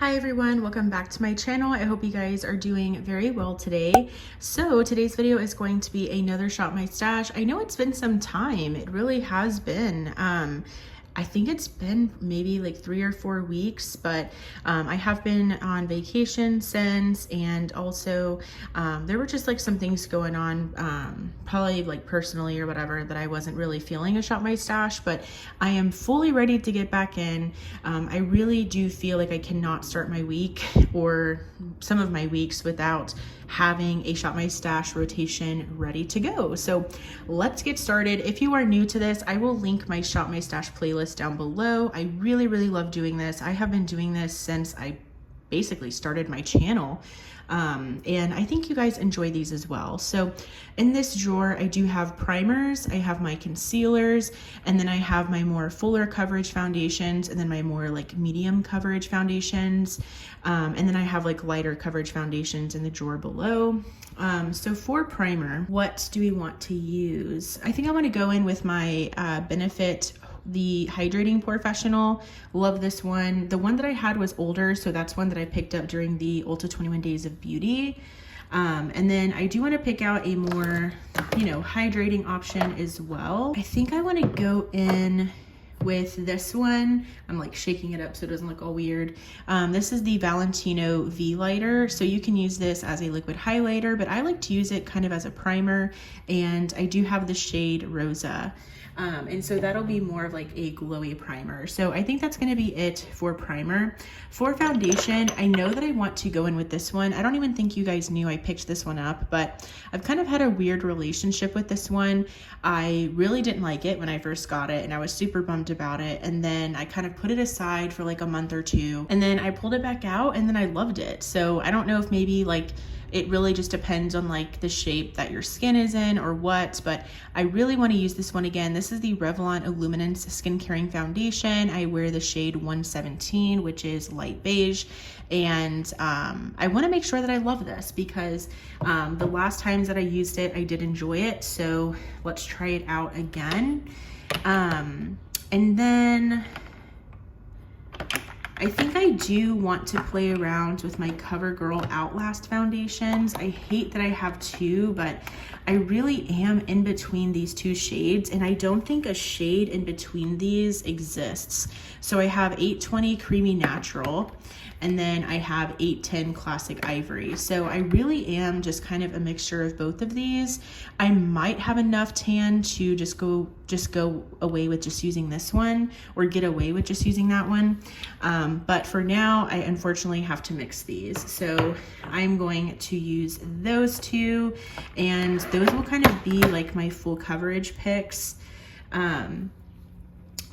Hi everyone, welcome back to my channel. I hope you guys are doing very well today. So today's video is going to be another Shop My Stash. I know it's been some time. It really has been. I think it's been maybe like 3 or 4 weeks, but I have been on vacation since, and also there were just like some things going on, probably like personally or whatever, that I wasn't really feeling a Shop My Stash, but I am fully ready to get back in. I really do feel like I cannot start my week or some of my weeks without having a Shop My Stash rotation ready to go. So let's get started. If you are new to this, I will link my Shop My Stash playlist down below. I really love doing this. I have been doing this since I basically started my channel. And I think you guys enjoy these as well. So in this drawer, I do have primers, I have my concealers, and then I have my more fuller coverage foundations, and then my more like medium coverage foundations. And then I have like lighter coverage foundations in the drawer below. So for primer, what do we want to use? I think I want to go in with my Benefit the Hydrating Professional. Love this one. The one that I had was older, so that's one that I picked up during the Ulta 21 Days of Beauty. And then I do want to pick out a more, hydrating option as well. I think I want to go in with this one. I'm like shaking it up so it doesn't look all weird. This is the Valentino V Lighter. So you can use this as a liquid highlighter, but I like to use it kind of as a primer, and I do have the shade Rosa. And so that'll be more of like a glowy primer. So I think that's going to be it for primer. For foundation, I know that I want to go in with this one. I don't even think you guys knew I picked this one up, but I've kind of had a weird relationship with this one. I really didn't like it when I first got it, and I was super bummed about it. And then I kind of put it aside for like a month or two, and then I pulled it back out, and then I loved it. So I don't know if maybe like it really just depends on like the shape that your skin is in or what, but I really want to use this one again. This is the Revlon Illuminance Skin Caring Foundation. I wear the shade 117, which is light beige. And I want to make sure that I love this because the last times that I used it, I did enjoy it. So let's try it out again. And then I think I do want to play around with my CoverGirl Outlast foundations. I hate that I have two, but I really am in between these two shades, and I don't think a shade in between these exists. So I have 820 Creamy Natural, and then I have 810 Classic Ivory. So I really am just kind of a mixture of both of these. I might have enough tan to just go away with just using this one, or get away with just using that one. But for now, I unfortunately have to mix these. So I'm going to use those two, and those will kind of be like my full coverage picks.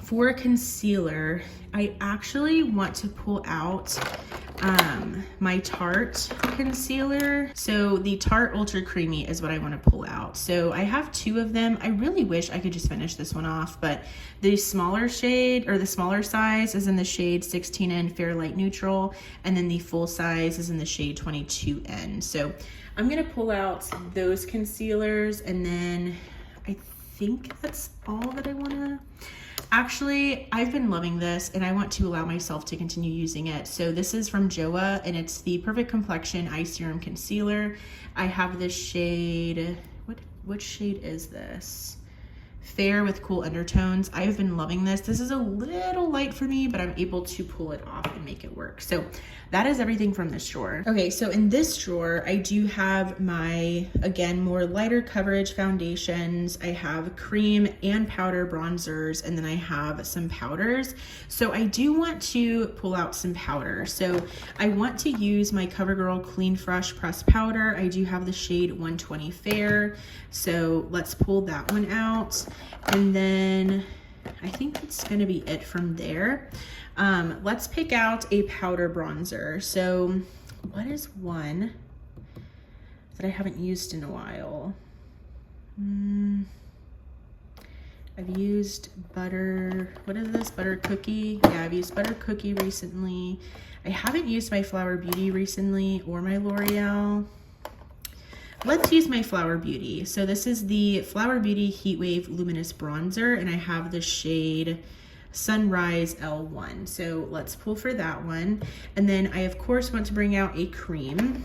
For concealer, I actually want to pull out my Tarte concealer. So the Tarte Ultra Creamy is what I want to pull out. So I have two of them. I really wish I could just finish this one off, but the smaller shade, or the smaller size, is in the shade 16N Fair Light Neutral, and then the full size is in the shade 22N. So I'm gonna pull out those concealers, and then I think that's all that I wanna. Actually, I've been loving this, and I want to allow myself to continue using it. So this is from JOAH, and it's the Perfect Complexion Eye Serum Concealer. I have this shade, what shade is this? Fair with Cool Undertones. I've been loving this. This is a little light for me, but I'm able to pull it off and make it work. So that is everything from this drawer. Okay, so in this drawer, I do have my, again, more lighter coverage foundations. I have cream and powder bronzers, and then I have some powders. So I do want to pull out some powder. So I want to use my CoverGirl Clean Fresh Pressed Powder. I do have the shade 120 Fair. So let's pull that one out. And then I think that's gonna be it from there. Let's pick out a powder bronzer. So what is one that I haven't used in a while? I've used Butter, what is this? Butter Cookie? Yeah, I've used Butter Cookie recently. I haven't used my Flower Beauty recently, or my L'Oreal. Let's use my Flower Beauty. So this is the Flower Beauty Heatwave Luminous Bronzer, and I have the shade Sunrise L1. So let's pull for that one. And then I of course want to bring out a cream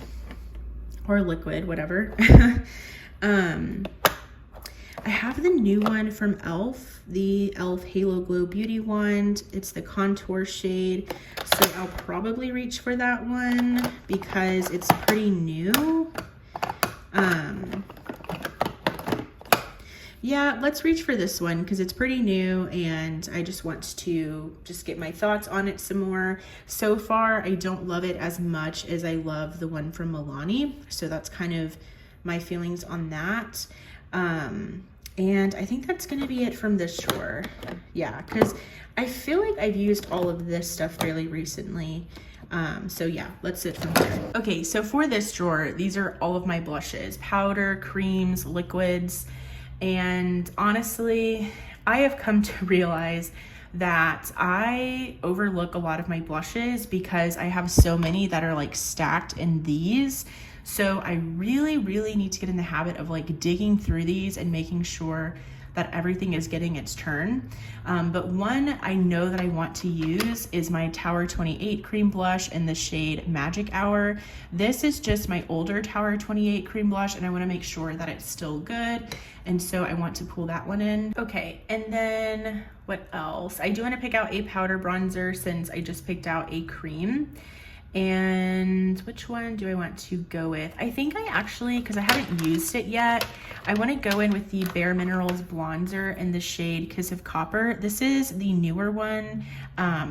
or liquid, whatever. I have the new one from e.l.f., the e.l.f. Halo Glow Beauty Wand. It's the contour shade, so I'll probably reach for that one because it's pretty new. Yeah, let's reach for this one because it's pretty new and I just want to get my thoughts on it some more. So far, I don't love it as much as I love the one from Milani, so that's kind of my feelings on that. And I think that's gonna be it from this drawer. Yeah, because I feel like I've used all of this stuff fairly recently. So yeah, let's sit from here. Okay, so for this drawer, these are all of my blushes, powder, creams, liquids. And honestly, I have come to realize that I overlook a lot of my blushes because I have so many that are like stacked in these. So I really need to get in the habit of like digging through these and making sure that everything is getting its turn. But one I know that I want to use is my Tower 28 cream blush in the shade Magic Hour. This is just my older Tower 28 cream blush and I wanna make sure that it's still good. And so I want to pull that one in. Okay, and then what else? I do wanna pick out a powder bronzer since I just picked out a cream. And which one do I want to go with? I think I actually, because I haven't used it yet, I want to go in with the Bare Minerals Blonzer in the shade Kiss of Copper. This is the newer one.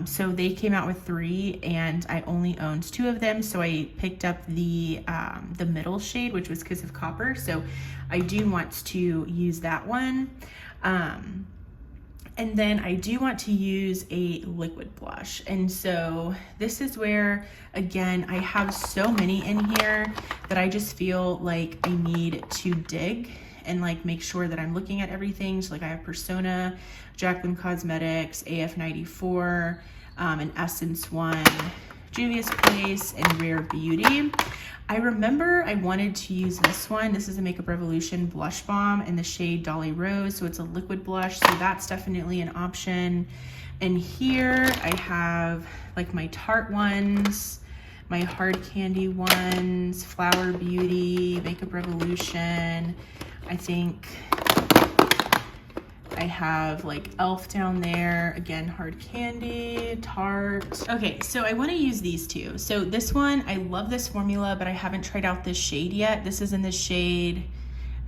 So they came out with 3 and I only owned 2 of them. So I picked up the middle shade, which was Kiss of Copper. So I do want to use that one. And then I do want to use a liquid blush. And so this is where, again, I have so many in here that I just feel like I need to dig and like make sure that I'm looking at everything. So like I have Persona, Jaclyn Cosmetics, AF94, and Essence One, Juvia's Place, and Rare Beauty. I remember I wanted to use this one. This is a Makeup Revolution blush balm in the shade Dolly Rose. So it's a liquid blush, so that's definitely an option. And here I have like my Tarte ones, my Hard Candy ones, Flower Beauty, Makeup Revolution. I think I have like e.l.f. down there, again, Hard Candy, Tarte. Okay, so I wanna use these two. So this one, I love this formula, but I haven't tried out this shade yet. This is in the shade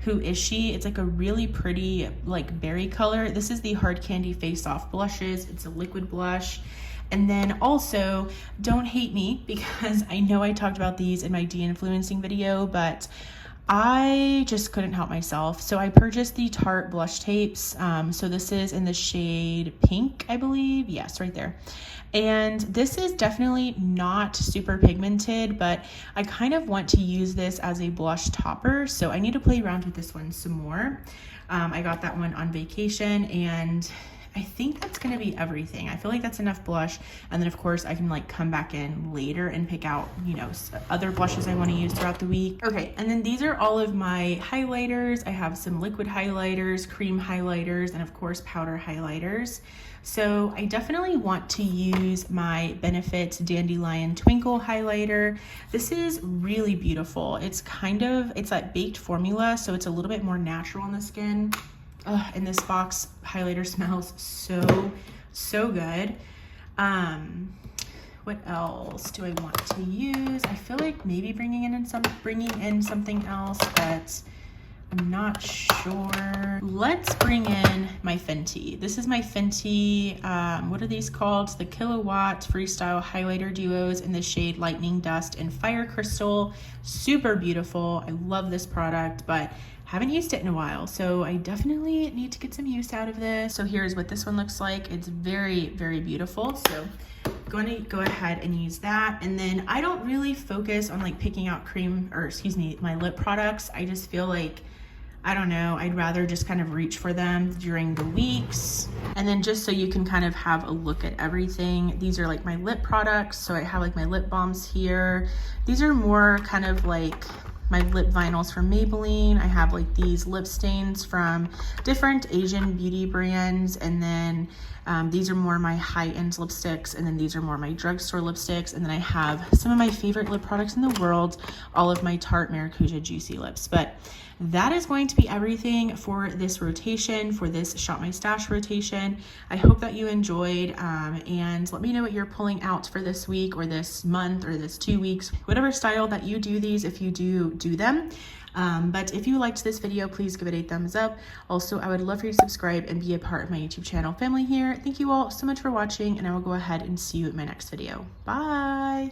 Who Is She? It's like a really pretty like berry color. This is the Hard Candy Face Off Blushes. It's a liquid blush. And then also, don't hate me because I know I talked about these in my de-influencing video, but I just couldn't help myself. So I purchased the Tarte blush tapes. So this is in the shade Pink, I believe. Yes, right there. And this is definitely not super pigmented, but I kind of want to use this as a blush topper. So I need to play around with this one some more. I got that one on vacation and I think that's gonna be everything. I feel like that's enough blush. And then of course I can like come back in later and pick out, you know, other blushes I wanna use throughout the week. Okay, and then these are all of my highlighters. I have some liquid highlighters, cream highlighters, and of course powder highlighters. So I definitely want to use my Benefit Dandelion Twinkle highlighter. This is really beautiful. It's that baked formula, so it's a little bit more natural on the skin. And this box highlighter smells so good. What else do I want to use? I feel like maybe bringing in something else, but I'm not sure. Let's bring in my Fenty. This is my Fenty, what are these called? The Kilowatt Freestyle Highlighter Duos in the shade Lightning Dust and Fire Crystal. Super beautiful. I love this product, but haven't used it in a while, so I definitely need to get some use out of this. So here's what this one looks like. It's very beautiful. So going to go ahead and use that. And then I don't really focus on like picking out my lip products. I just feel like, I don't know, I'd rather just kind of reach for them during the weeks. And then just so you can kind of have a look at everything, these are like my lip products. So I have like my lip balms here. These are more kind of like my lip vinyls from Maybelline. I have like these lip stains from different Asian beauty brands. And then these are more my high-end lipsticks. And then these are more my drugstore lipsticks. And then I have some of my favorite lip products in the world, all of my Tarte Maracuja Juicy Lips. But that is going to be everything for this rotation, for this Shop My Stash rotation. I hope that you enjoyed, and let me know what you're pulling out for this week or this month or this 2 weeks, whatever style that you do these, if you do them. But if you liked this video, please give it a thumbs up. Also, I would love for you to subscribe and be a part of my YouTube channel family here. Thank you all so much for watching, and I will go ahead and see you in my next video. Bye.